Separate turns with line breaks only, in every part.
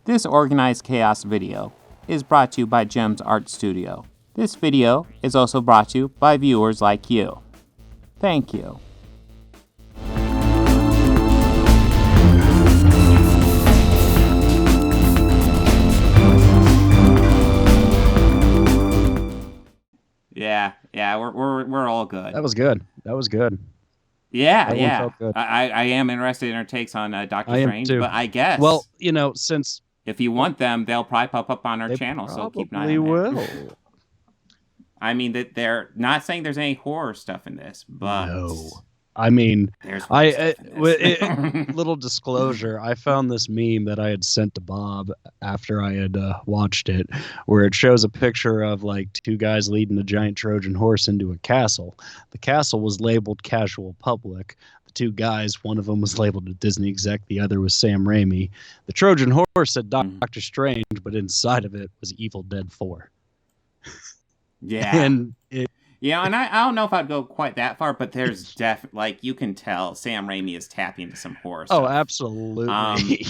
This Organized Chaos video is brought to you by Gems Art Studio. This video is also brought to you by viewers like you. Thank you. Yeah, we're all good.
That was good.
Yeah.
Felt good.
I am interested in her takes on Doctor Strange,
too.
But I guess,
well, since
if you want them, they'll probably pop up on our channel. So keep an eye on
will.
I mean, that they're not saying there's any horror stuff in this, but
no. I mean,
there's
little disclosure. I found this meme that I had sent to Bob after I had watched it, where it shows a picture of like two guys leading a giant Trojan horse into a castle. The castle was labeled casual public. The two guys, one of them was labeled a Disney exec, the other was Sam Raimi. The Trojan horse said Doctor Strange, but inside of it was Evil Dead 4.
Yeah.
And
and I don't know if I'd go quite that far, but there's you can tell Sam Raimi is tapping into some horror stuff.
Oh, absolutely.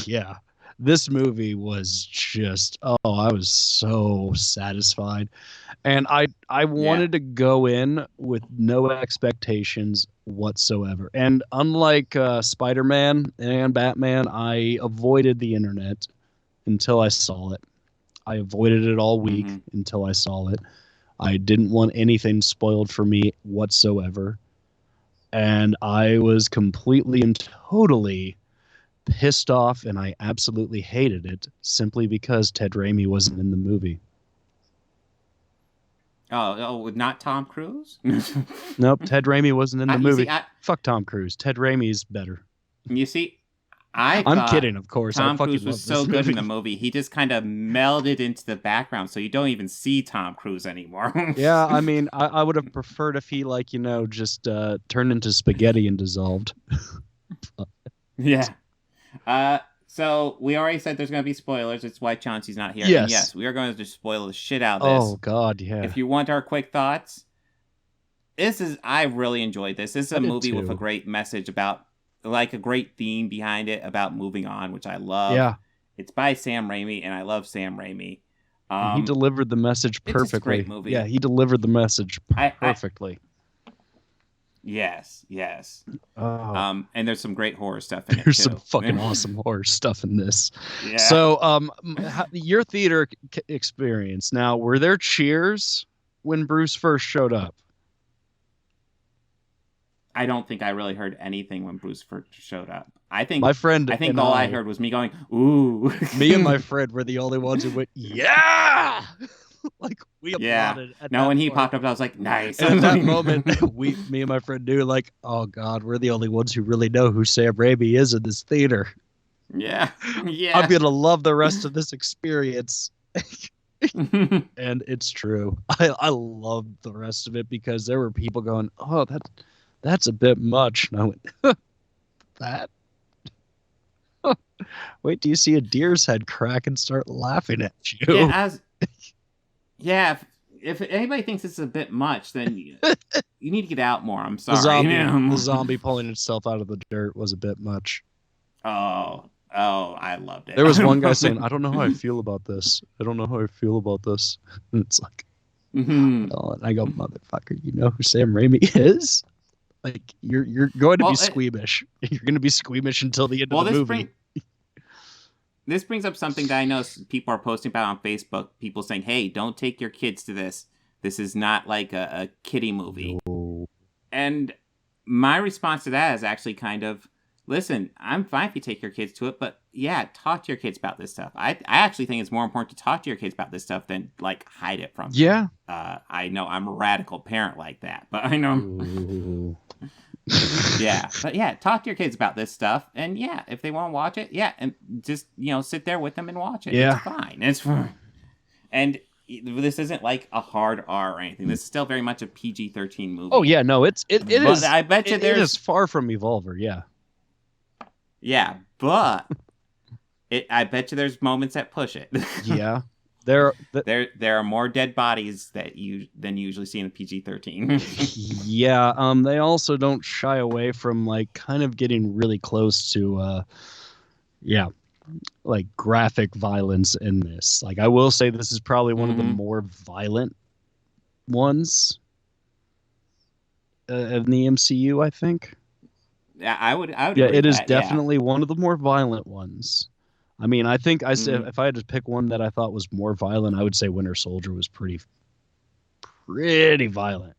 Yeah. This movie was just, I was so satisfied. And I wanted to go in with no expectations whatsoever. And unlike Spider-Man and Batman, I avoided the internet until I saw it. I avoided it all week until I saw it. I didn't want anything spoiled for me whatsoever. And I was completely and totally pissed off, and I absolutely hated it simply because Ted Raimi wasn't in the movie.
Oh, not Tom Cruise?
Nope, Ted Raimi wasn't in the movie.
See,
Fuck Tom Cruise. Ted Raimi's better.
You see,
I'm kidding, of course.
Tom Cruise was so good in the movie. He just kind of melded into the background, so you don't even see Tom Cruise anymore.
Yeah, I mean, I would have preferred if he, just turned into spaghetti and dissolved.
Yeah. So we already said there's going to be spoilers. It's why Chauncey's not here.
Yes.
And yes, we are going to just spoil the shit out of this.
Oh, God, yeah.
If you want our quick thoughts, I really enjoyed this. This is a movie with a great message about, a great theme behind it about moving on, which I love.
Yeah.
It's by Sam Raimi, and I love Sam Raimi.
He delivered the message perfectly.
It's a great movie.
Yeah, he delivered the message perfectly.
Yes.
Oh.
And there's some great horror stuff in it,
There's
too.
some fucking awesome horror stuff in this.
Yeah.
So, your theater experience. Now, were there cheers when Bruce first showed up?
I don't think I really heard anything when Bruce first showed up. I think
I
heard was me going, ooh.
Me and my friend were the only ones who went, yeah! We applauded.
Yeah. When he popped up, I was like, nice.
And at that moment, me and my friend knew, oh God, we're the only ones who really know who Sam Raimi is in this theater.
Yeah.
I'm going to love the rest of this experience. And it's true. I loved the rest of it because there were people going, oh, that's a bit much. And I went, that? Wait, do you see a deer's head crack and start laughing at you?
Yeah, if anybody thinks it's a bit much, then you need to get out more. I'm sorry.
The zombie pulling itself out of the dirt was a bit much.
Oh, I loved it.
There was one guy saying, I don't know how I feel about this. And it's like, oh, and I go, motherfucker, you know who Sam Raimi is? You're going to be squeamish. You're going to be squeamish until the end of the movie.
This brings up something that I know people are posting about on Facebook. People saying, hey, don't take your kids to this. This is not like a kiddie movie.
No.
And my response to that is actually kind of, listen, I'm fine if you take your kids to it, but yeah, talk to your kids about this stuff. I actually think it's more important to talk to your kids about this stuff than hide it from them.
Yeah.
I know I'm a radical parent like that, but I know. Yeah, but yeah, talk to your kids about this stuff, and yeah, if they want to watch it, yeah, and just sit there with them and watch it.
Yeah,
it's fine. And this isn't like a hard R or anything. This is still very much a PG-13 movie.
Oh yeah, no, it is.
I bet you
it is far from Evolver. Yeah.
Yeah, but I bet you there's moments that push it.
Yeah.
There are more dead bodies than you usually see in a PG-13.
Yeah, they also don't shy away from kind of getting really close to like graphic violence in this. Like I will say this is probably one of the more violent ones in the MCU, I think.
Yeah, I would
Yeah,
agree
it
with
is
that,
definitely one of the more violent ones. I mean, I think I said if I had to pick one that I thought was more violent, I would say Winter Soldier was pretty violent.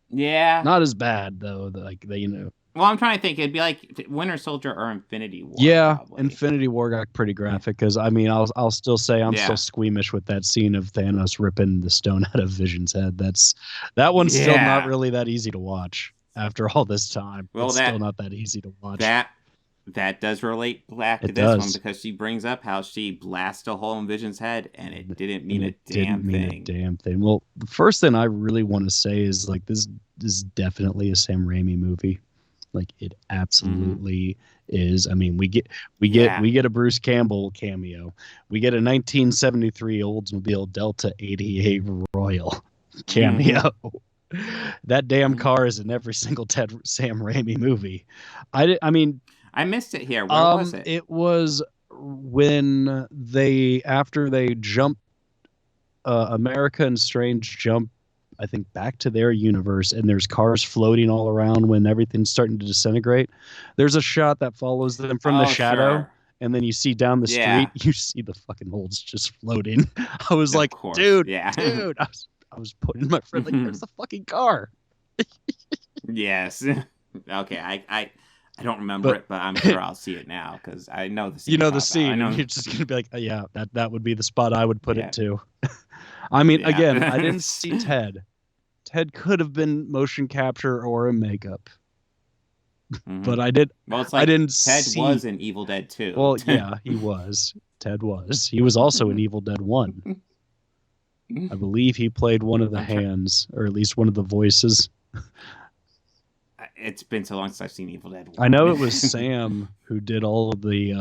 Yeah.
Not as bad though. Like they, you know.
Well, I'm trying to think. It'd be like Winter Soldier or Infinity War.
Yeah,
probably.
Infinity War got pretty graphic because I mean, I'll still say I'm still squeamish with that scene of Thanos ripping the stone out of Vision's head. That one's still not really that easy to watch after all this time.
Well,
it's still not that easy to watch.
That does relate back to this one because she brings up how she blasted a hole in Vision's head and it didn't mean a damn thing.
Well, the first thing I really want to say is like this is definitely a Sam Raimi movie. Like it absolutely is. I mean, we get a Bruce Campbell cameo. We get a 1973 Oldsmobile Delta 88 Royal cameo. That damn car is in every single Sam Raimi movie.
I missed it here. Where was it?
It was when after they jumped America and Strange jump, I think, back to their universe, and there's cars floating all around when everything's starting to disintegrate. There's a shot that follows them from the shadow, and then you see down the street, you see the fucking holes just floating. I was like, dude, I was putting my friend like, there's the fucking car.
Yes. Okay, I don't remember it, but I'm sure I'll see it now because I know the scene.
You know the scene. You're just gonna be like, oh, yeah, that would be the spot I would put it to. I mean, again, I didn't see Ted. Ted could have been motion capture or a makeup, but I did.
Well, it's like
I didn't.
Ted was in Evil Dead 2.
Well, yeah, he was. Ted was. He was also in Evil Dead 1. I believe he played one of the hands, or at least one of the voices.
It's been so long since I've seen Evil Dead 1.
I know it was Sam who did all of the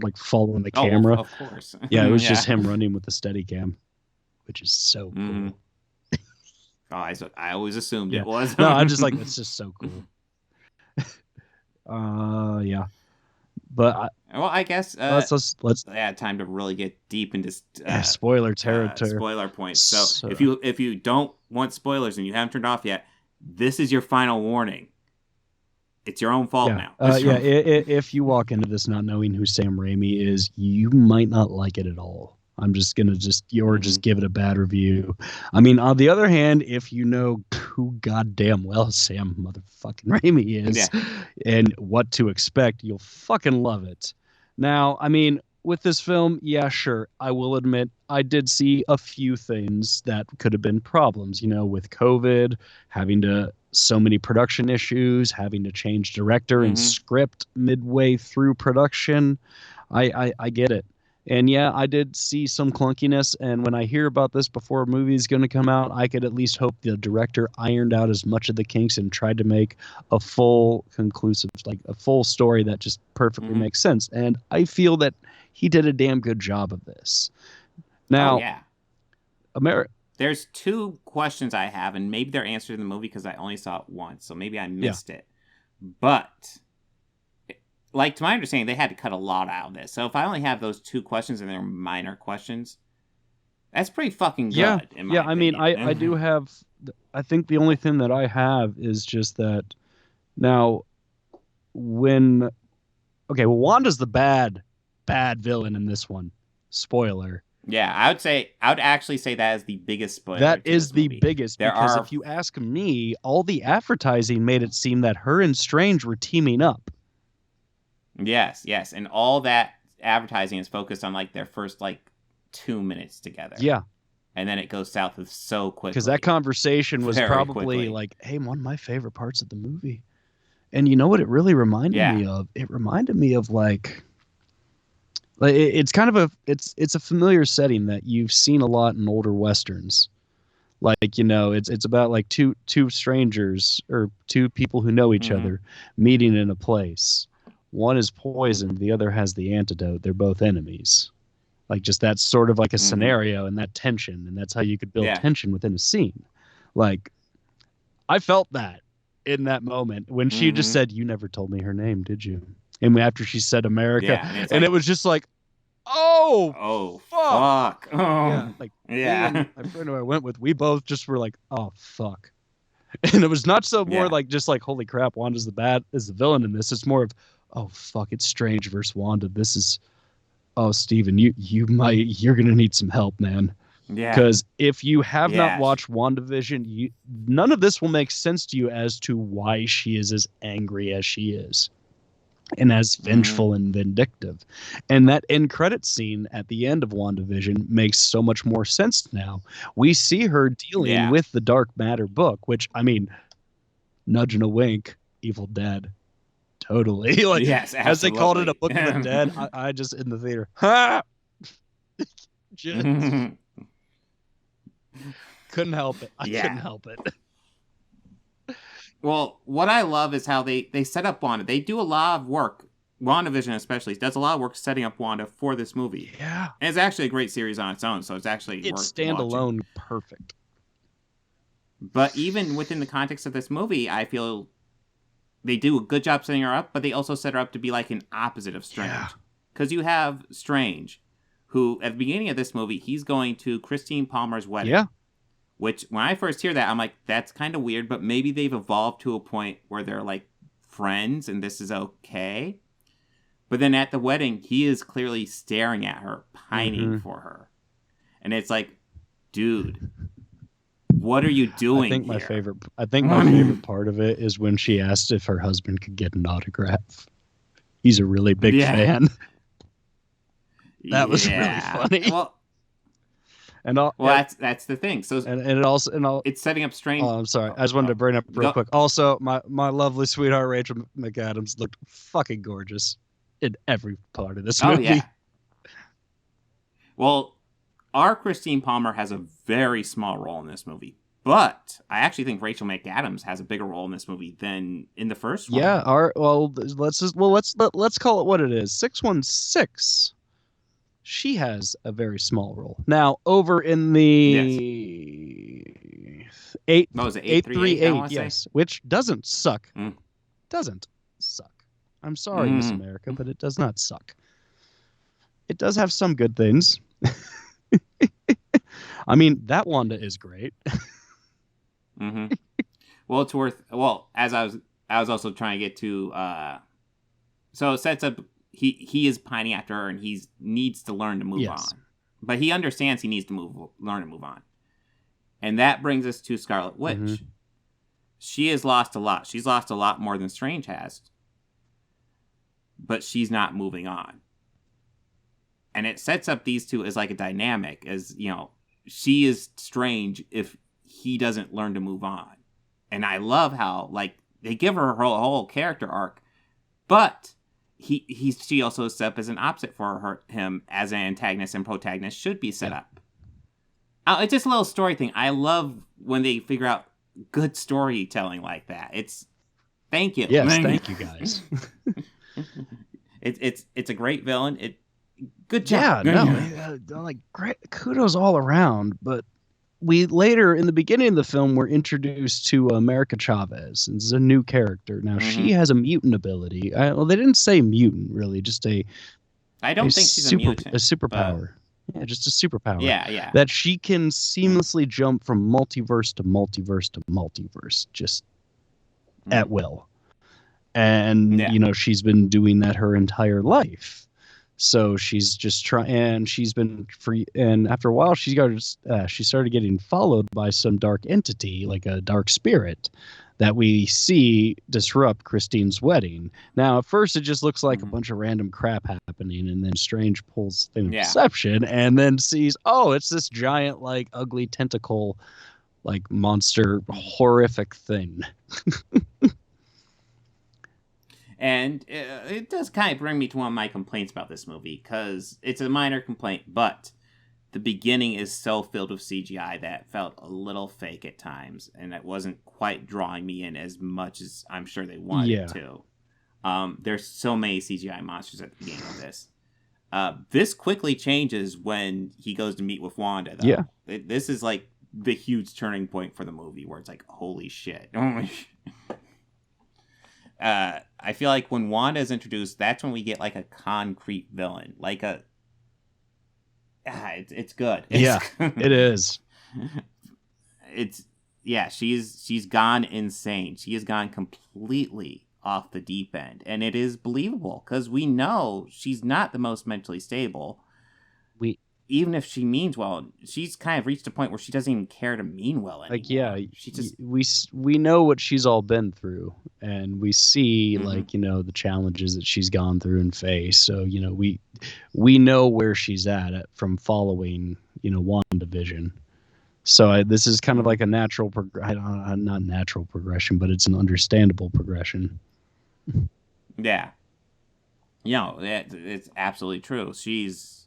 like following the camera.
Of course.
Yeah, it was just him running with the Steadicam, which is so cool.
I always assumed it was.
No, I'm just like, it's just so cool. Yeah. But
I guess
let's
time to really get deep into
spoiler territory.
Spoiler points. So if you don't want spoilers and you haven't turned off yet, this is your final warning. It's your own fault now.
If you walk into this not knowing who Sam Raimi is, you might not like it at all. I'm just gonna just give it a bad review. I mean, on the other hand, if you know who goddamn well Sam motherfucking Raimi is and what to expect, you'll fucking love it. Now, I mean, with this film, yeah, sure, I will admit I did see a few things that could have been problems. You know, with COVID, so many production issues, having to change director and script midway through production. I get it. And yeah, I did see some clunkiness. And when I hear about this before a movie is going to come out, I could at least hope the director ironed out as much of the kinks and tried to make a full conclusive, like a full story that just perfectly makes sense. And I feel that he did a damn good job of this. Now,
there's two questions I have, and maybe they're answered in the movie because I only saw it once, so maybe I missed it. But like, to my understanding, they had to cut a lot out of this. So if I only have those two questions and they're minor questions, that's pretty fucking good. In my opinion.
I mean, I do have. I think the only thing that I have is just that now Wanda's the bad villain in this one. Spoiler.
Yeah, I would actually say that is the biggest spoiler.
That is the biggest, because if you ask me, all the advertising made it seem that her and Strange were teaming up.
Yes, and all that advertising is focused on like their first 2 minutes together. Yeah. And then it goes south so quickly.
Because that conversation was probably like, hey, one of my favorite parts of the movie. And you know what it really reminded me of? It reminded me of it's kind of it's a familiar setting that you've seen a lot in older Westerns. It's about two strangers or two people who know each other meeting in a place. One is poisoned, the other has the antidote. They're both enemies. Just that's sort of like a scenario and that tension, and that's how you could build tension within a scene. I felt that in that moment when she just said, "You never told me her name, did you?" And after she said America, and it was just like, oh, fuck.
Oh,
yeah, like me and my friend who I went with, we both just were like, oh, fuck. And it was not so more like just like, holy crap, Wanda's the villain in this. It's more of, oh, fuck, it's Strange versus Wanda. This is, oh, Steven, you're gonna need some help, man.
Yeah.
Because if you have not watched WandaVision, none of this will make sense to you as to why she is as angry as she is. And as vengeful and vindictive. And that end credit scene at the end of WandaVision makes so much more sense now. We see her dealing with the Dark Matter book, which, I mean, nudge and a wink, Evil Dead. Totally. Like,
yes,
as they called it, a Book of the Dead, I just, in the theater, ha! Just couldn't help it. I couldn't help it.
Well, what I love is how they set up Wanda. They do a lot of work. WandaVision especially does a lot of work setting up Wanda for this movie.
Yeah.
And it's actually a great series on its own, so it's actually worth
standalone
watching.
Perfect.
But even within the context of this movie, I feel they do a good job setting her up, but they also set her up to be like an opposite of Strange. Because you have Strange, who at the beginning of this movie, he's going to Christine Palmer's wedding.
Yeah.
Which, when I first hear that, I'm like, that's kind of weird, but maybe they've evolved to a point where they're, like, friends, and this is okay. But then at the wedding, he is clearly staring at her, pining for her. And it's like, dude, what are you doing
I think
here?
my favorite part of it is when she asked if her husband could get an autograph. He's a really big fan. That was really funny.
Well, that's the thing. So
it's
setting up Strange.
Oh, I'm sorry. I just wanted to bring up real quick. Also, my lovely sweetheart Rachel McAdams looked fucking gorgeous in every part of this movie.
Oh yeah. Well, our Christine Palmer has a very small role in this movie, but I actually think Rachel McAdams has a bigger role in this movie than in the first one.
Yeah. Let's call it what it is. 616. She has a very small role. Now, over in the 838, yes, which doesn't suck. Doesn't suck. I'm sorry, Miss America, but it does not suck. It does have some good things. I mean, that Wanda is great.
Well, it's worth. Well, as I was also trying to get to. So it sets up. He is pining after her, and he needs to learn to move on. But he understands he needs to learn to move on. And that brings us to Scarlet Witch. She has lost a lot. She's lost a lot more than Strange has. But she's not moving on. And it sets up these two as like a dynamic, as, you know, she is Strange if he doesn't learn to move on. And I love how, like, they give her whole character arc, but she also is set up as an opposite for him as an antagonist and protagonist should be set up. It's just a little story thing. I love when they figure out good storytelling like that. Thank you.
Yes, thank you guys.
It's a great villain. Good job.
Yeah, no, like great kudos all around. But we later in the beginning of the film were introduced to America Chavez. This is a new character. Now she has a mutant ability. Well, they didn't say mutant really, just
I don't think she's a mutant.
A superpower. Yeah, just a superpower.
Yeah.
That she can seamlessly jump from multiverse to multiverse to multiverse, just at will. And you know, she's been doing that her entire life. So she's just trying, and she's been free. And after a while, she started getting followed by some dark entity, like a dark spirit, that we see disrupt Christine's wedding. Now, at first, it just looks like a bunch of random crap happening, and then Strange pulls the perception, and then sees, oh, it's this giant, like, ugly tentacle, like monster, horrific thing.
And it does kind of bring me to one of my complaints about this movie, because it's a minor complaint, but the beginning is so filled with CGI that felt a little fake at times, and it wasn't quite drawing me in as much as I'm sure they wanted to. There's so many CGI monsters at the beginning of this. This quickly changes when he goes to meet with Wanda, though.
Yeah.
This is like the huge turning point for the movie, where it's like, holy shit. I feel like when Wanda is introduced, that's when we get like a concrete villain, like a. It's good.
Yeah, it is.
She's gone insane. She has gone completely off the deep end, and it is believable because we know she's not the most mentally stable. Even if she means well, she's kind of reached a point where she doesn't even care to mean well anymore.
Like, yeah,
she just
we know what she's all been through, and we see
mm-hmm.
like, you know, the challenges that she's gone through and faced. So, you know, we know where she's at from following, you know, WandaVision. So this is kind of like a natural, not natural progression, but it's an understandable progression.
Yeah. You know, it's absolutely true. She's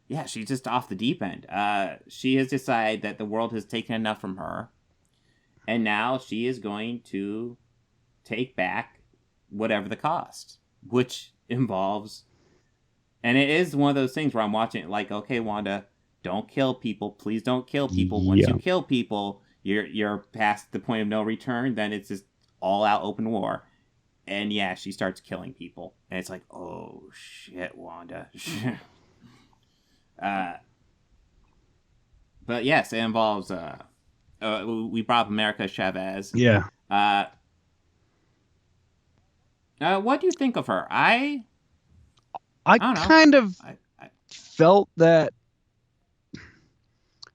just off the deep end. She has decided that the world has taken enough from her, and now she is going to take back whatever the cost, which involves, and it is one of those things where I'm watching it like, okay, Wanda, don't kill people. Please don't kill people. Once you kill people, you're past the point of no return. Then it's just all out open war. And yeah, she starts killing people. And it's like, oh, shit, Wanda. But yes, it involves, we brought up America Chavez.
Yeah.
What do you think of her? I
kind of felt that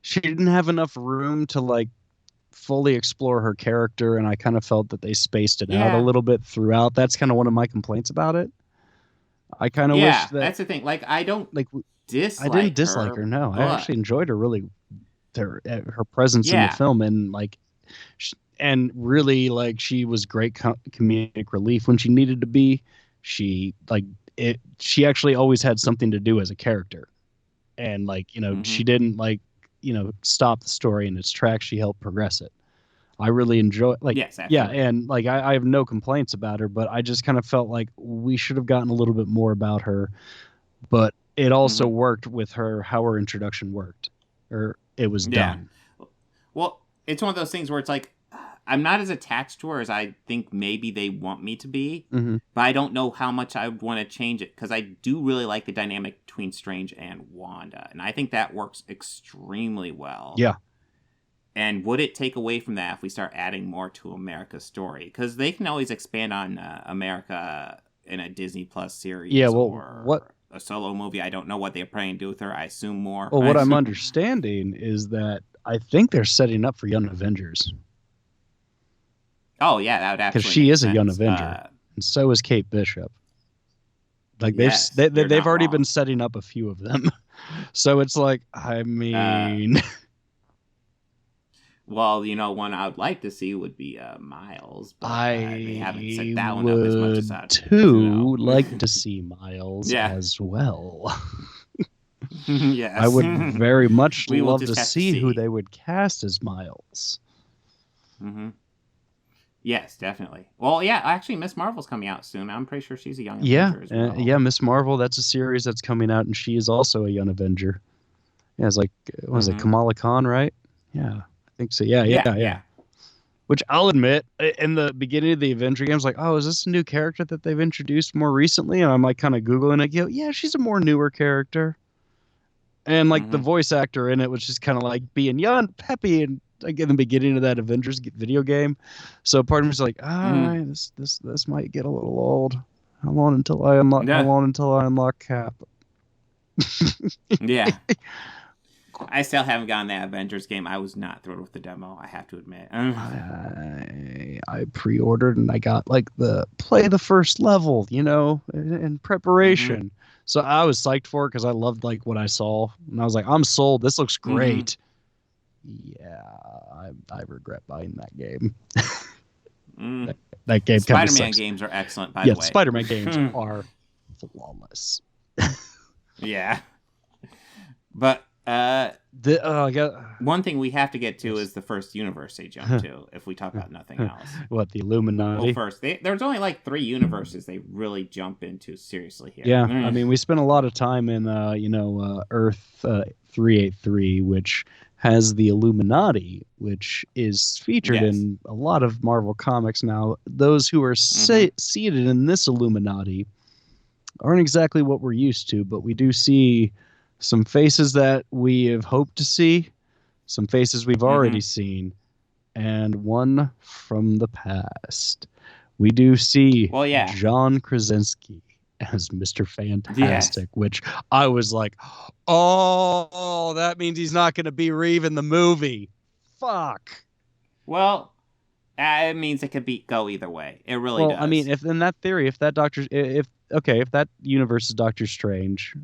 she didn't have enough room to like fully explore her character, and I kind of felt that they spaced it out a little bit throughout. That's kind of one of my complaints about it. I kind of wish that.
That's the thing. Like, I don't dislike
I didn't dislike her. No,
but
I actually enjoyed her her presence in the film, and like, and really like she was great comedic relief when she needed to be. She actually always had something to do as a character, and like, you know, she didn't like, you know, stop the story in its tracks. She helped progress it. I really enjoy and like I have no complaints about her, but I just kind of felt like we should have gotten a little bit more about her. But it also worked with her, how her introduction worked, or it was done.
Well, it's one of those things where it's like, I'm not as attached to her as I think maybe they want me to be, but I don't know how much I would want to change it, because I do really like the dynamic between Strange and Wanda, and I think that works extremely well.
Yeah.
And would it take away from that if we start adding more to America's story? Because they can always expand on America in a Disney Plus series or a solo movie. I don't know what they're planning to do with her. I assume more.
Well, what I'm understanding is that I think they're setting up for Young Avengers.
Oh, yeah, that would actually
because she is a Young Avenger, and so is Kate Bishop. Like they've already been setting up a few of them, so it's like, I mean,
well, you know, one I would like to see would be Miles, but they haven't set that one
up
as much as I
too like to see Miles as well.
Yes,
I would very much love to see who they would cast as Miles.
Mm-hmm. Yes, definitely. Well, yeah, actually, Miss Marvel's coming out soon. I'm pretty sure she's a Young Avenger as well.
Yeah, Miss Marvel, that's a series that's coming out, and she is also a Young Avenger. Yeah, it's like, what was it, Kamala Khan, right? Yeah, I think so. Yeah. Which I'll admit, in the beginning of the Avenger game, I was like, oh, is this a new character that they've introduced more recently? And I'm like kind of Googling it. Yeah, she's a more newer character. And like the voice actor in it was just kind of like being young, peppy, and like in the beginning of that Avengers video game. So part of me is like, this might get a little old. How long until I unlock Cap?
Yeah. I still haven't gotten that Avengers game. I was not thrilled with the demo, I have to admit.
I pre-ordered and I got like the first level, you know, in preparation. So I was psyched for it because I loved like what I saw, and I was like, I'm sold. This looks great. Yeah, I regret buying that game. that game.
Spider-Man games are excellent, by the way.
Yeah, Spider-Man games are flawless.
Yeah, but one thing we have to get to is the first universe they jump to. If we talk about nothing else,
what, the Illuminati?
Well, first, there's only like 3 universes they really jump into seriously here.
Yeah, I mean, we spent a lot of time in Earth 383, which has the Illuminati, which is featured
Yes.
in a lot of Marvel comics now. Those who are seated in this Illuminati aren't exactly what we're used to, but we do see some faces that we have hoped to see, some faces we've already seen, and one from the past. We do see John Krasinski as Mr. Fantastic, which I was like, oh, that means he's not going to be Reeve in the movie. Fuck.
Well, it means it could go either way. It really does.
I mean, if in that theory, if that universe is Doctor Strange,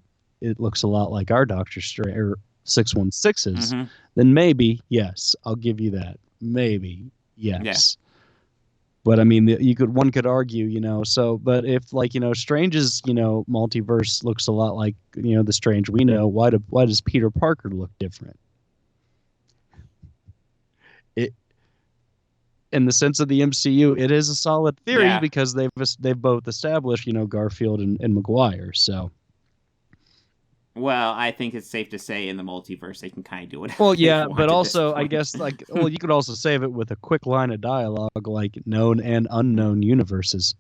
it looks a lot like our Doctor Strange or 616's, then maybe, yes, I'll give you that. Maybe, yes. Yeah. But I mean, one could argue, but if Strange's, multiverse looks a lot like, the Strange we know, why does Peter Parker look different? In the sense of the MCU, it is a solid theory because they've both established, Garfield and Maguire. So,
well, I think it's safe to say in the multiverse they can kind of do it.
Well, yeah, but also I guess you could also save it with a quick line of dialogue like known and unknown universes.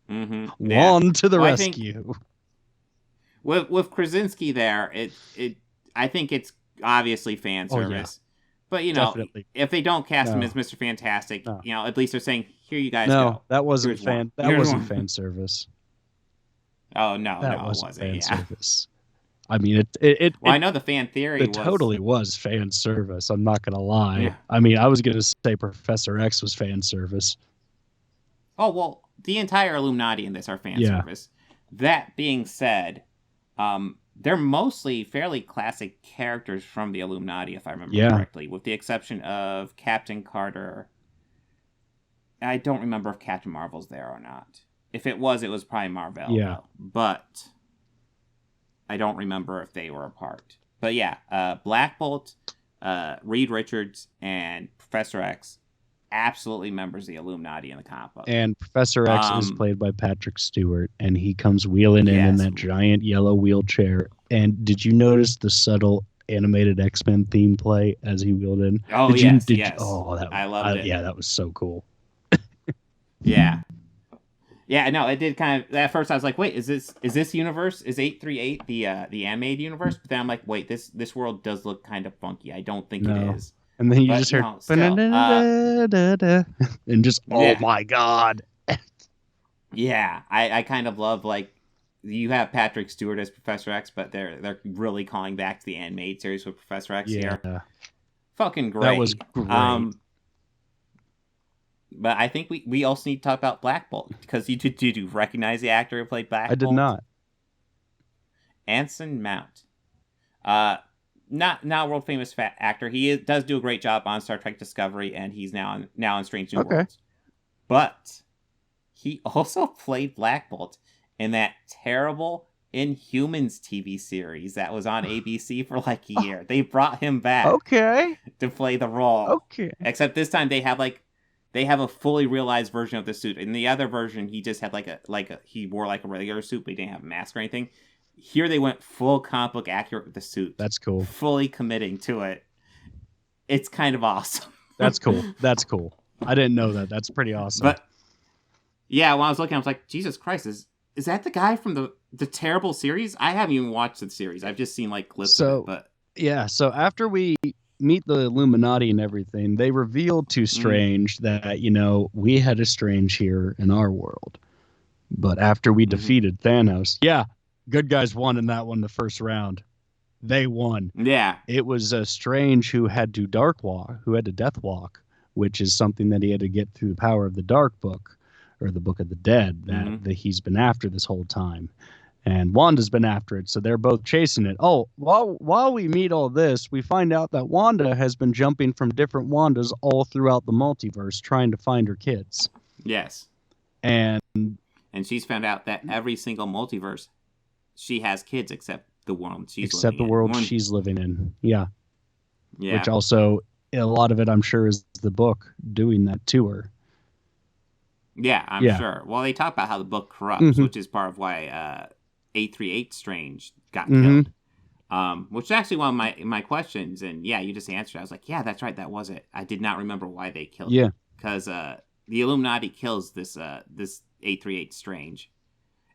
Wong to the rescue.
With Krasinski there, I think it's obviously fan service. But, definitely. If they don't cast him as Mr. Fantastic, at least they're saying, here you guys go.
No, that wasn't fan service.
Oh, no,
that
wasn't
fan service. I mean,
I know the fan theory
totally was fan service. I'm not going to lie. Yeah. I mean, I was going to say Professor X was fan service.
Oh, well, the entire Illuminati in this are fan service. That being said, they're mostly fairly classic characters from the Illuminati, if I remember correctly, with the exception of Captain Carter. I don't remember if Captain Marvel's there or not. If it was probably Marvel.
Yeah.
But I don't remember if they were a part. But yeah, Black Bolt, Reed Richards, and Professor X, absolutely members of the Illuminati in the comic book.
And Professor X is played by Patrick Stewart, and he comes wheeling in that giant yellow wheelchair. And did you notice the subtle animated X-Men theme play as he wheeled in?
Oh, yes.
I loved it. Yeah, that was so cool.
Yeah. Yeah, no, it did kind of. At first, I was like, "Wait, is this universe? Is 838 the animated universe?" But then I'm like, "Wait, this world does look kind of funky. I don't think it is."
And then you just hear, and just, oh my god.
Yeah, I kind of love you have Patrick Stewart as Professor X, but they're really calling back to the animated series with Professor X here. Fucking great.
That was great.
But I think we also need to talk about Black Bolt, because did you recognize the actor who played Black Bolt?
I did not.
Anson Mount. Not a world famous actor. He does do a great job on Star Trek Discovery, and he's now in Strange New Worlds. But he also played Black Bolt in that terrible Inhumans TV series that was on ABC for a year. They brought him back to play the role. Except this time they have a fully realized version of the suit. In the other version, he just had he wore a regular suit, but he didn't have a mask or anything. Here they went full comic book accurate with the suit.
That's cool.
Fully committing to it. It's kind of awesome.
That's cool. I didn't know that. That's pretty awesome.
But yeah, when I was looking, I was like, Jesus Christ, is that the guy from the terrible series? I haven't even watched the series. I've just seen clips of it. But
yeah, so after we meet the Illuminati and everything, they revealed to Strange that, we had a Strange here in our world. But after we defeated Thanos, good guys won in that one the first round. They won.
Yeah.
It was a Strange who had to death walk, which is something that he had to get through the power of the Dark Book, or the Book of the Dead, that he's been after this whole time. And Wanda's been after it, so they're both chasing it. Oh, while we meet all this, we find out that Wanda has been jumping from different Wandas all throughout the multiverse trying to find her kids.
Yes.
And
she's found out that every single multiverse, she has kids except the world
she's living in. Yeah. Yeah. Which also, a lot of it, I'm sure, is the book doing that to her.
Yeah, I'm sure. Well, they talk about how the book corrupts, which is part of why 838 Strange got killed. Which is actually one of my questions. And yeah, you just answered. I was like, yeah, that's right. That was it. I did not remember why they killed him. Because the Illuminati kills this 838 Strange.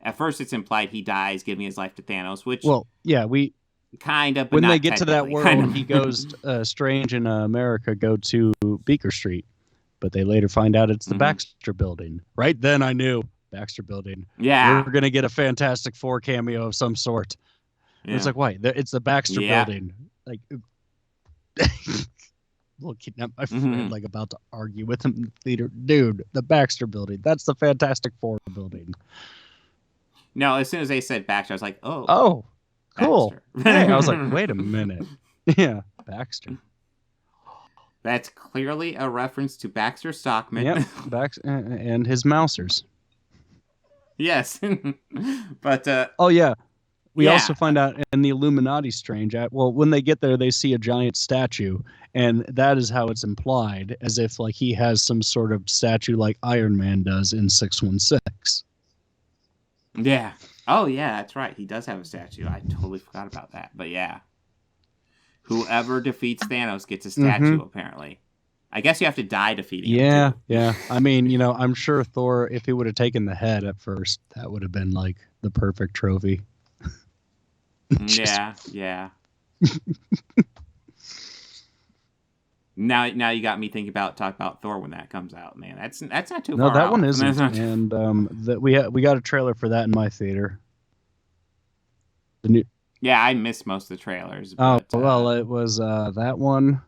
At first, it's implied he dies, giving his life to Thanos, which...
Well, yeah, we...
Kind of, but
when
not
they get to that world,
kind of.
he goes, Strange and America go to Beaker Street. But they later find out it's the Baxter Building. Right then I knew. Baxter Building.
Yeah.
We're going to get a Fantastic Four cameo of some sort. Yeah. It's like, wait, it's the Baxter Building. Like, looking at my friend, like about to argue with him. Leader, dude, the Baxter Building. That's the Fantastic Four building.
No, as soon as they said Baxter, I was like,
oh, cool. Hey, I was like, wait a minute. Yeah, Baxter.
That's clearly a reference to Baxter Stockman.
Yep, and his Mousers.
Yes, but
oh yeah. We also find out in the Illuminati Strange, when they get there, they see a giant statue, and that is how it's implied, as if like he has some sort of statue like Iron Man does in 616.
Yeah. Oh, yeah, that's right. He does have a statue. I totally forgot about that. But yeah. Whoever defeats Thanos gets a statue, apparently. I guess you have to die defeating him, too.
Yeah. I mean, I'm sure Thor, if he would have taken the head at first, that would have been like the perfect trophy.
Yeah. Now you got me thinking talk about Thor when that comes out, man. That's not too far.
No, that
out.
one isn't. And we got a trailer for that in my theater.
Yeah, I missed most of the trailers.
But, it was that one.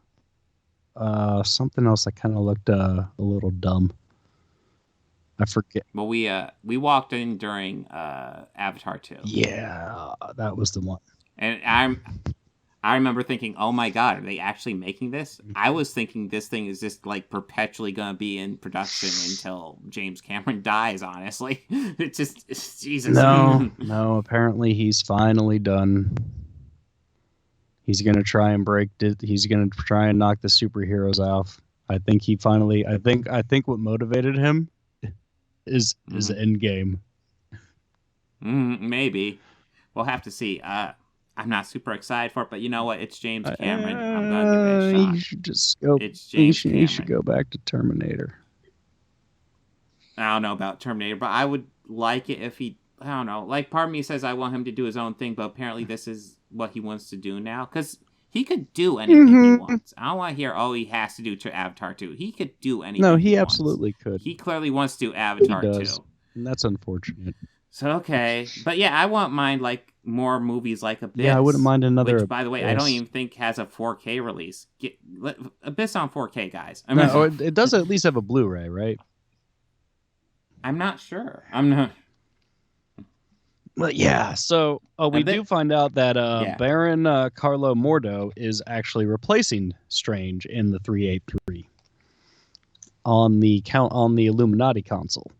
Something else that kind of looked a little dumb. I forget.
But we walked in during Avatar 2.
Yeah, that was the one.
And I remember thinking, oh my god, are they actually making this? I was thinking this thing is just like perpetually going to be in production until James Cameron dies, honestly. It's Jesus.
No, apparently he's finally done. He's going to try and he's going to try and knock the superheroes off. I think he finally, I think what motivated him is Endgame.
Maybe. We'll have to see. I'm not super excited for it, but you know what? It's James Cameron. I'm going to give it a shot.
You should just go.
It's James Cameron.
You should go back to Terminator.
I don't know about Terminator, but I would like it if he, I don't know. Like, part of me says I want him to do his own thing, but apparently this is what he wants to do now. Because he could do anything he wants. I don't want to hear, he has to do Avatar 2. He could do anything
No, he absolutely could.
He clearly wants to do Avatar 2.
And that's unfortunate.
So, okay. But yeah, I want mine like more movies like Abyss.
Yeah, I wouldn't mind another
Which, by the way, I don't even think has a 4K release. Abyss on 4K, guys.
It does at least have a Blu-ray, right?
I'm not sure. I'm not...
Well, yeah. So we do find out that Baron Carlo Mordo is actually replacing Strange in the 383 on the Illuminati console.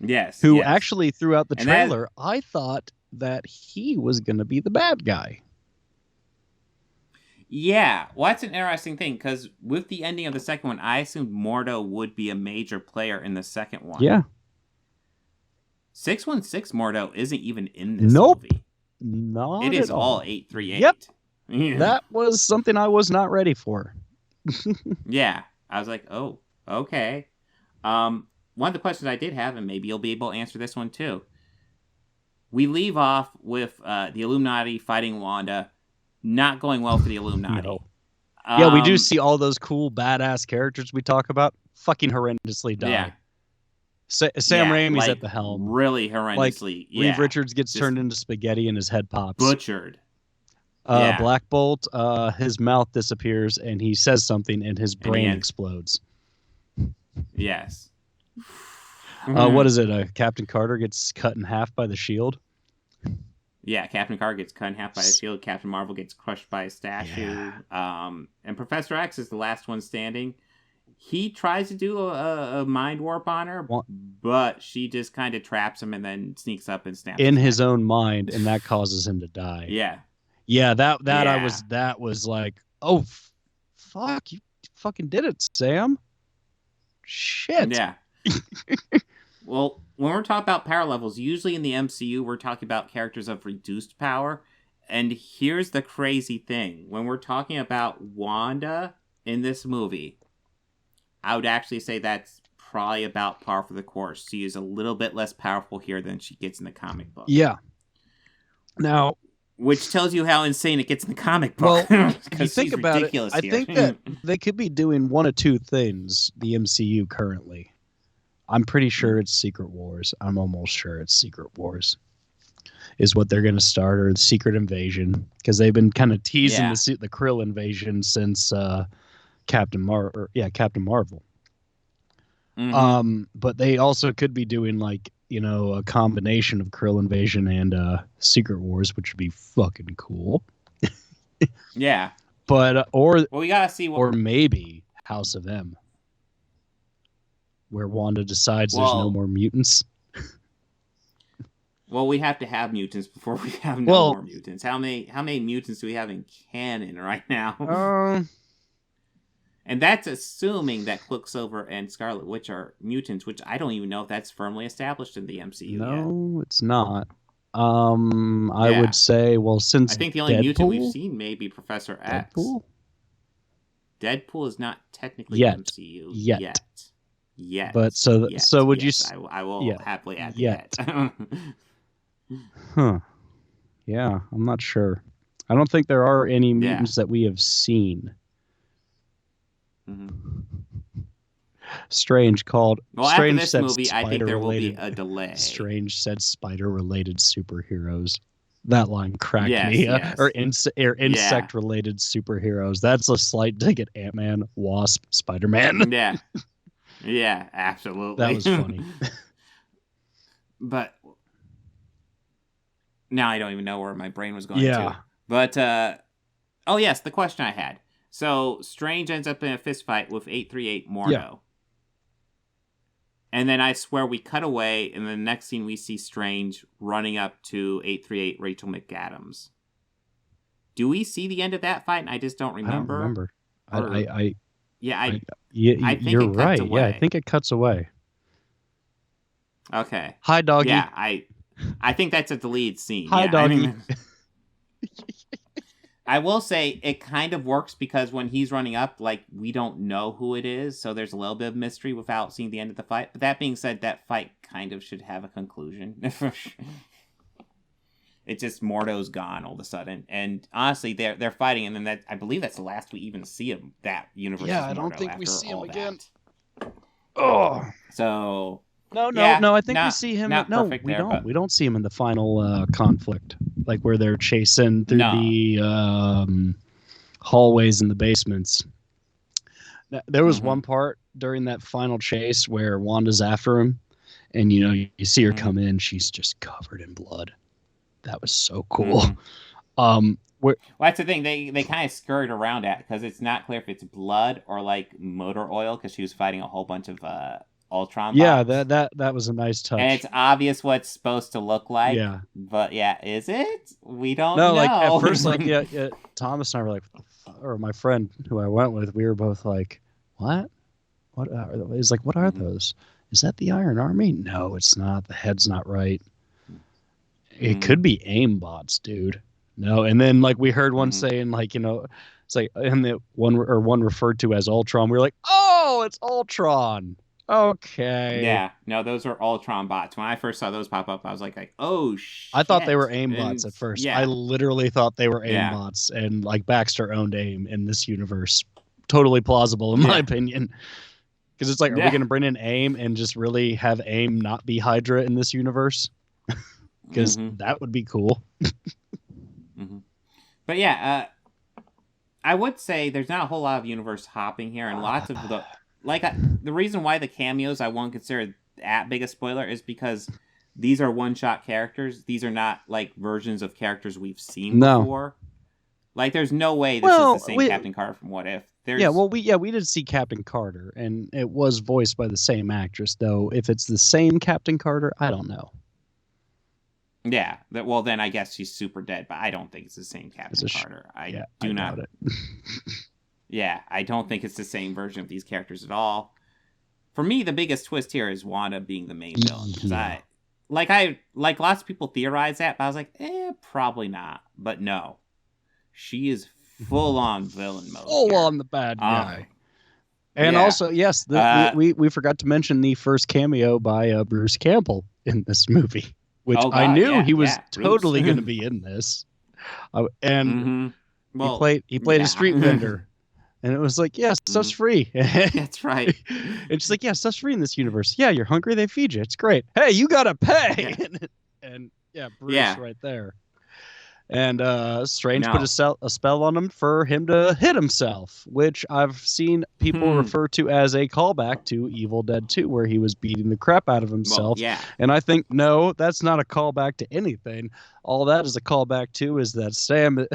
Yes.
Who actually throughout the trailer, I thought that he was going to be the bad guy.
Yeah, well, that's an interesting thing because with the ending of the second one, I assumed Mordo would be a major player in the second one.
Yeah.
616 Mordo isn't even in this movie.
Not
it is
at
all 838.
Yep. Yeah. That was something I was not ready for.
Yeah. I was like, oh, okay. One of the questions I did have, and maybe you'll be able to answer this one too. We leave off with the Illuminati fighting Wanda, not going well for the Illuminati.
No. Yeah, we do see all those cool, badass characters we talk about fucking horrendously die. Yeah. Sam Raimi's at the helm.
Really horrendously.
Reed Richards gets turned into spaghetti and his head pops.
Butchered.
Black Bolt, his mouth disappears and he says something and his brain explodes.
Yes.
What is it? Captain Carter gets cut in half by the shield?
Yeah, Captain Carter gets cut in half by a shield. Captain Marvel gets crushed by a statue. Yeah. And Professor X is the last one standing. He tries to do a mind warp on her, but she just kind of traps him and then sneaks up and snaps
in his own mind, and that causes him to die.
Yeah.
Yeah, that was like, oh, fuck, you fucking did it, Sam. Shit.
Yeah. Well, when we're talking about power levels, usually in the MCU, we're talking about characters of reduced power. And here's the crazy thing. When we're talking about Wanda in this movie, I would actually say that's probably about par for the course. She is a little bit less powerful here than she gets in the comic book.
Yeah. Now,
which tells you how insane it gets in the comic book.
Well, you think about it, I
here.
think that they could be doing one of two things, the MCU currently. I'm pretty sure it's Secret Wars. I'm almost sure it's Secret Wars is what they're going to start, or the Secret Invasion, because they've been kind of teasing the Krill invasion since Captain Marvel. Mm-hmm. But they also could be doing like, a combination of Krill invasion and Secret Wars, which would be fucking cool.
Yeah.
But
we gotta see
or maybe House of M, where Wanda decides there's no more mutants.
Well, we have to have mutants before we have more mutants. How many mutants do we have in canon right now? And that's assuming that Quicksilver and Scarlet Witch are mutants, which I don't even know if that's firmly established in the MCU yet.
No, it's not. I would say, since
I think the only mutant we've seen may be Professor X. Deadpool is not technically MCU yet.
But so would you?
I will happily add yet.
Huh. Yeah, I'm not sure. I don't think there are any mutants that we have seen.
Mm-hmm.
Strange called.
Strange after this movie, I think there will be a delay.
Strange said spider-related superheroes. That line cracked me. Yes. Or insect-related superheroes. That's a slight dig at Ant-Man, Wasp, Spider-Man.
Yeah. Yeah, absolutely.
That was funny.
But now I don't even know where my brain was going to. But, the question I had. So, Strange ends up in a fist fight with 838 Mordo. Yeah. And then I swear we cut away, and the next scene we see Strange running up to 838 Rachel McAdams. Do we see the end of that fight? And I just don't remember.
I don't remember. I think
you're right. Away.
Yeah, I think it cuts away.
Okay.
Hi, doggy.
Yeah, I think that's a deleted scene.
Hi, doggy.
I will say it kind of works because when he's running up, like, we don't know who it is, so there's a little bit of mystery without seeing the end of the fight. But that being said, that fight kind of should have a conclusion. It's just Mordo's gone all of a sudden, and honestly, they're fighting, and then I believe that's the last we even see of that universe.
Yeah, I don't think we see him again.
Oh, so.
No. I think we see him. No, we don't. We don't see him in the final conflict, like where they're chasing through the hallways and the basements. There was one part during that final chase where Wanda's after him, and you see her come in. She's just covered in blood. That was so cool.
Well, that's the thing. They kind of skirt around that because it's not clear if it's blood or like motor oil because she was fighting a whole bunch of Ultron bots.
Yeah, that was a nice touch.
And it's obvious what it's supposed to look like. Yeah. But is it? We don't
know.
No,
like at first, like Thomas and I were like, or my friend who I went with, we were both like, what? What? He's like, what are those? Is that the Iron Army? No, it's not. The head's not right. It could be aim bots, dude. No, and then like we heard one saying like, it's like, and the one referred to as Ultron. We were like, oh, it's Ultron. Okay.
Yeah. No, those are Ultron bots. When I first saw those pop up, I was like, oh shit.
I thought they were AIM bots at first. Yeah. I literally thought they were AIM bots, and like Baxter owned AIM in this universe. Totally plausible in my opinion. Because it's like, are we going to bring in AIM and just really have AIM not be Hydra in this universe? Because that would be cool.
But yeah, I would say there's not a whole lot of universe hopping here, and lots of the the reason why the cameos I won't consider that big a spoiler is because these are one-shot characters. These are not like versions of characters we've seen before. Like, there's no way this is the same Captain Carter from What If.
We did see Captain Carter, and it was voiced by the same actress. Though, if it's the same Captain Carter, I don't know.
Yeah, well then I guess she's super dead, but I don't think it's the same Captain Carter. I do not. It. Yeah, I don't think it's the same version of these characters at all. For me, the biggest twist here is Wanda being the main villain. Because like lots of people theorize that, but I was like, probably not. But no, she is full on villain mode.
Full on the bad guy. And
yeah.
also, yes, we forgot to mention the first cameo by Bruce Campbell in this movie, which I knew he was totally going to be in this. And he played a street vendor. And it was like, yeah, stuff's free.
That's right.
And she's like, yeah, stuff's free in this universe. Yeah, you're hungry, they feed you. It's great. Hey, you got to pay. And Bruce right there. And Strange put a spell on him for him to hit himself, which I've seen people refer to as a callback to Evil Dead 2, where he was beating the crap out of himself.
Well,
and I think, no, that's not a callback to anything. All that is a callback to is that Sam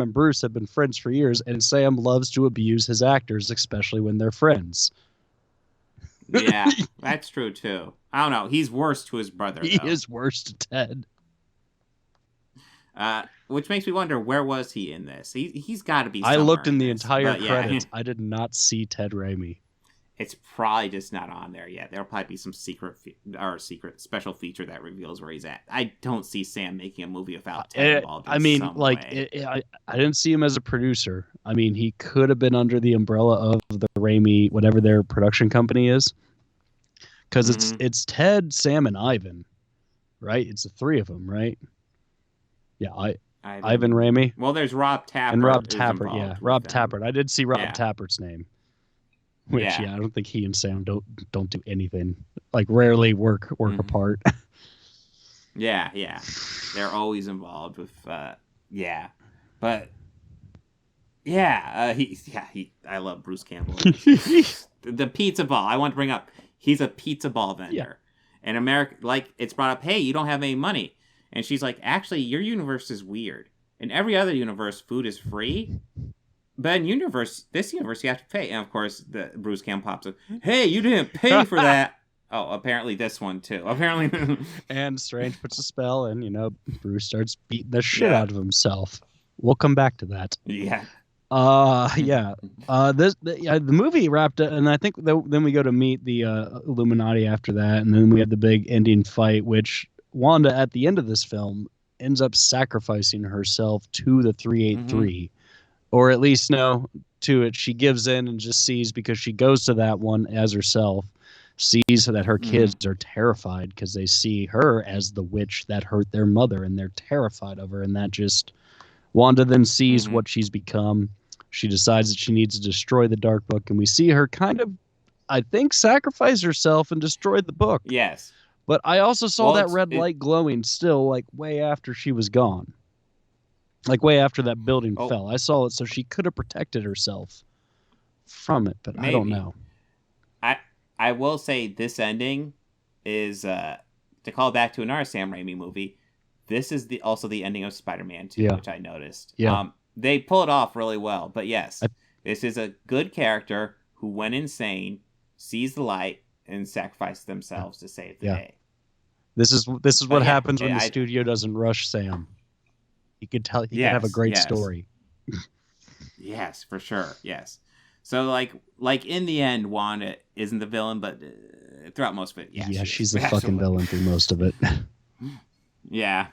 and Bruce have been friends for years, and Sam loves to abuse his actors, especially when they're friends.
Yeah, that's true, too. I don't know. He's worse to his brother,
He is worse to Ted.
Which makes me wonder, where was he in this? He's got to be somewhere.
I looked in the entire credits. I did not see Ted Raimi.
It's probably just not on there yet. There'll probably be some secret special feature that reveals where he's at. I don't see Sam making a movie without Ted involved in some way.
I didn't see him as a producer. I mean, he could have been under the umbrella of the Raimi, whatever their production company is. Because it's Ted, Sam, and Ivan, right? It's the three of them, right? Yeah, Ivan Raimi.
Well, there's Rob Tappert.
And Rob Tappert, yeah. Rob Tappert. I did see Rob Tappert's name. Which, I don't think he and Sam don't do anything. Like, rarely work apart.
Yeah. They're always involved with, But, I love Bruce Campbell. The pizza ball. I want to bring up, he's a pizza ball vendor. Yeah. In America, like, it's brought up, hey, you don't have any money. And she's like, actually, your universe is weird. In every other universe, food is free. But in this universe, you have to pay. And, of course, the Bruce Campbell pops up, hey, you didn't pay for that. Oh, apparently this one, too. Apparently.
And Strange puts a spell, and, Bruce starts beating the shit out of himself. We'll come back to that.
Yeah.
The movie wrapped up, and I think then we go to meet the Illuminati after that, and then we have the big ending fight, which Wanda, at the end of this film, ends up sacrificing herself to the 383. Or at least, to it. She gives in and just sees, because she goes to that one as herself, sees that her kids are terrified because they see her as the witch that hurt their mother, and they're terrified of her. And that just... Wanda then sees what she's become. She decides that she needs to destroy the Dark Book, and we see her kind of, I think, sacrifice herself and destroy the book.
Yes.
But I also saw that red light glowing still, like, way after she was gone. Like, way after that building fell. I saw it, so she could have protected herself from it, but maybe. I don't know.
I will say this ending is, to call back to another Sam Raimi movie, this is also the ending of Spider-Man 2, which I noticed.
Yeah.
They pull it off really well, but yes, this is a good character who went insane, sees the light, and sacrificed themselves to save the day.
This is what happens when the studio doesn't rush Sam. You could tell he could have a great story.
Yes, for sure. Yes. So like in the end, Wanda isn't the villain, but throughout most of it,
she's the fucking villain through most of it.
Yeah.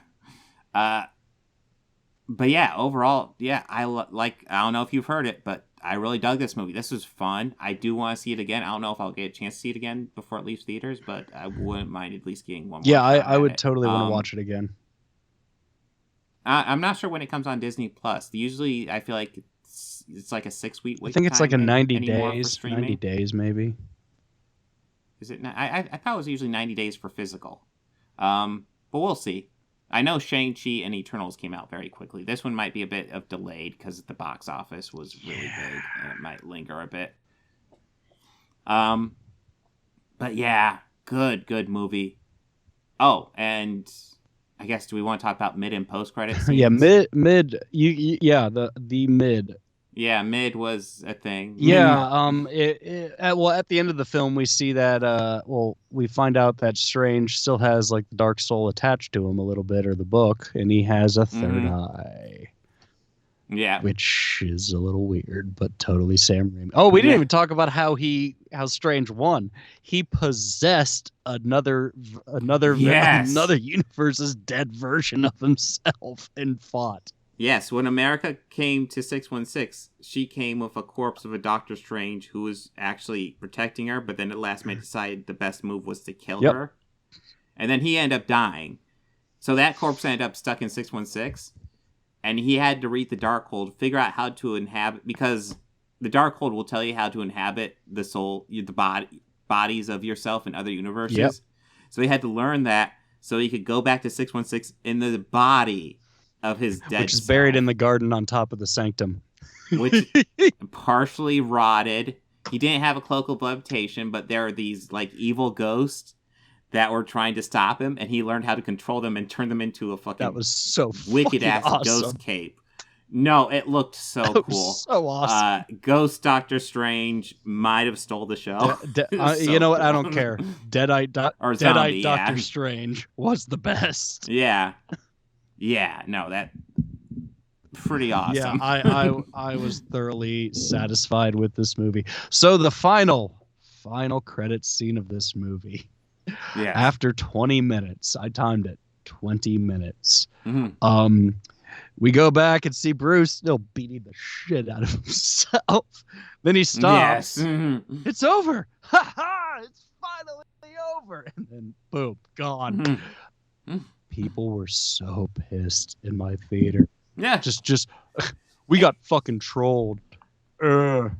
But yeah, overall, I don't know if you've heard it, but I really dug this movie. This was fun. I do want to see it again. I don't know if I'll get a chance to see it again before it leaves theaters, but I wouldn't mind at least getting one more.
Yeah, I would totally want to watch it again.
I'm not sure when it comes on Disney Plus. Usually, I feel like it's like a 6-week wait.
I think it's like a 90 days. 90 days, maybe.
Is it? I thought it was usually 90 days for physical. But we'll see. I know Shang-Chi and Eternals came out very quickly. This one might be a bit of delayed because the box office was really big and it might linger a bit. But yeah, good movie. Oh, and I guess, do we want to talk about mid and post credits?
Yeah, mid. The mid.
Yeah, mid was a thing.
Yeah. At the end of the film, we see that. We find out that Strange still has like the Dark Soul attached to him a little bit, or the book, and he has a third eye.
Yeah.
Which is a little weird, but totally Sam Raimi. Oh, we didn't even talk about how Strange won. He possessed another universe's dead version of himself and fought.
Yes, when America came to 616, she came with a corpse of a Doctor Strange who was actually protecting her, but then at last minute decided the best move was to kill her. And then he ended up dying. So that corpse ended up stuck in 616. And he had to read the Darkhold, figure out how to inhabit, because the Darkhold will tell you how to inhabit the soul, the bodies of yourself in other universes. Yep. So he had to learn that so he could go back to 616 in the body of his dead
Which is buried in the garden on top of the sanctum.
Which partially rotted. He didn't have a cloak of levitation, but there are these like evil ghosts that were trying to stop him, and he learned how to control them and turn them into a fucking
that was so
wicked ass
awesome.
Ghost cape. No, it looked so cool.
So awesome.
Ghost Doctor Strange might have stole the show.
You know what? I don't care. Dead-Eye Doctor Strange was the best.
Yeah. Yeah. No, that pretty awesome.
Yeah, I was thoroughly satisfied with this movie. So the final credits scene of this movie.
Yeah.
After 20 minutes, I timed it. 20 minutes. Mm-hmm. We go back and see Bruce still beating the shit out of himself. Then he stops.
Yes. Mm-hmm.
It's over. Ha ha! It's finally over. And then boom, gone. Mm-hmm. People were so pissed in my theater.
Yeah.
Just we got fucking trolled.
No,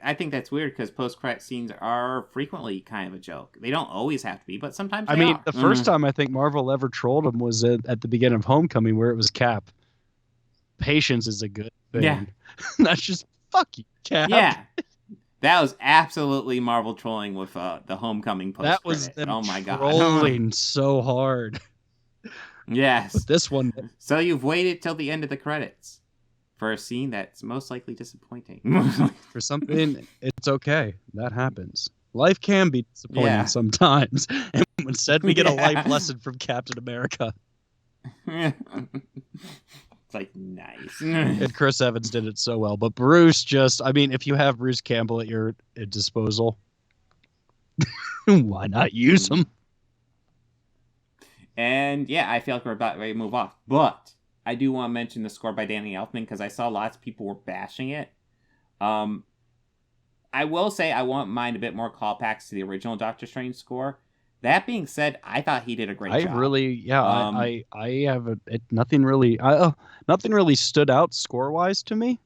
I think that's weird because post-credit scenes are frequently kind of a joke. They don't always have to be, but sometimes they are.
The first time I think Marvel ever trolled him was at the beginning of Homecoming, where it was Cap. Patience is a good thing.
Yeah.
That's just fuck you, Cap.
Yeah. That was absolutely Marvel trolling with the Homecoming post-credit.
That was them
oh my god,
trolling so hard.
Yes.
But this one.
So you've waited till the end of the credits for a scene that's most likely disappointing.
For something, it's okay. That happens. Life can be disappointing sometimes. And instead, we get a life lesson from Captain America.
It's like, nice.
And Chris Evans did it so well. But Bruce if you have Bruce Campbell at your disposal, why not use him?
And I feel like we're about ready to move off. But I do want to mention the score by Danny Elfman because I saw lots of people were bashing it. I will say I want mine a bit more callbacks to the original Doctor Strange score. That being said, I thought he did a great job.
I have nothing really stood out score-wise to me.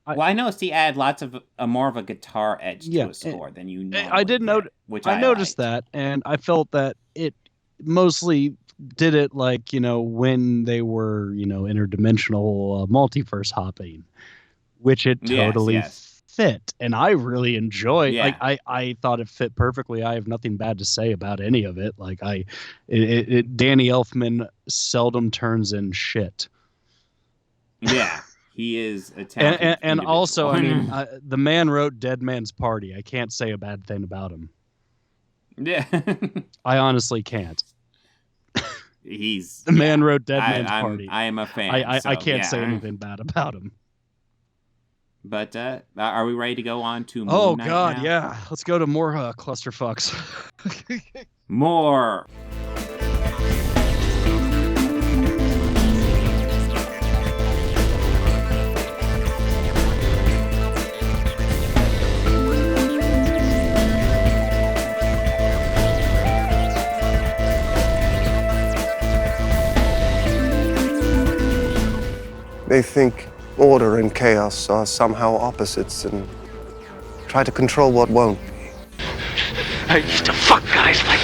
I noticed he added lots of more of a guitar edge to his score than you know.
I did notice, I noticed that, and I felt that it mostly did it like, when they were, interdimensional multiverse hopping, which it totally fit. And I really enjoyed, I thought it fit perfectly. I have nothing bad to say about any of it. Like Danny Elfman seldom turns in shit.
Yeah. He is a talented
and also, the man wrote Dead Man's Party. I can't say a bad thing about him.
Yeah.
I honestly can't.
The
man wrote Dead Man's Party.
I am a fan.
I can't say anything bad about him.
But are we ready to go on to Moon Knight?
Oh, God, now? Yeah. Let's go to more clusterfucks.
More.
They think order and chaos are somehow opposites and try to control what won't.
I used to fuck guys like